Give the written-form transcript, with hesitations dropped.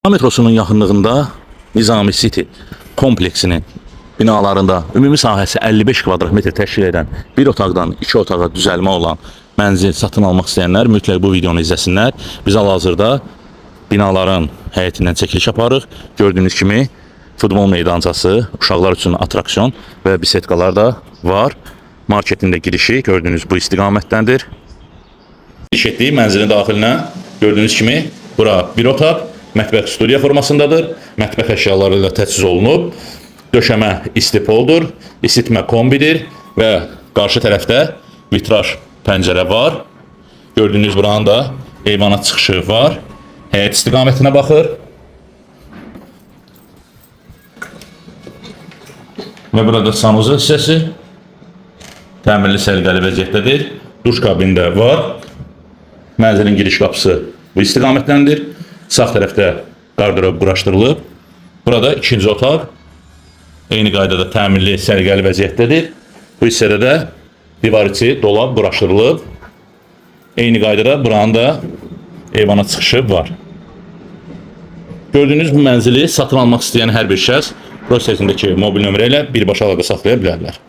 metrosunun yaxınlığında Nizami City kompleksinin binalarında ümumi sahəsi 55 kvadrat metr təşkil edən bir otaqdan 2 otağa düzəlmə olan mənzil satın almaq istəyənlər mütləq bu videonu izləsinlər. Biz hal-hazırda binaların həyətindən çəkiliş aparıq. Gördüyünüz kimi futbol meydancası, uşaqlar üçün atraksiyon və bisetkalar da var. Marketin də girişi gördüyünüz bu istiqamətdəndir. Giriş etdiyi mənzilin daxilinə gördüyünüz kimi bura bir otaq, mətbəx studiya formasındadır. Mətbəx əşyaları ilə təchiz olunub. Döşəmə istipoldur, isitmə kombidir və qarşı tərəfdə vitraj pəncərə var. Gördüyünüz buranın da eyvana çıxışı var. Həyət istiqamətinə baxır. Və burada sanuza hissəsi təmirli sərgəli vəziyyətdədir. Duş kabini də var. Mənzilin giriş qapısı bu istiqamətdəndir. Sağ tərəfdə qardırob quraşdırılıb. Burada ikinci otaq. Eyni qaydada təmirli sərgəli vəziyyətdədir. Bu hissədə də divar içi dolab quraşdırılıb. Eyni qaydada buranın da eyvana çıxışı var. Gördüyünüz bu mənzili satın almaq istəyən hər bir şəxs prosesindəki mobil nömrə ilə birbaşa əlaqə saxlaya bilərlər.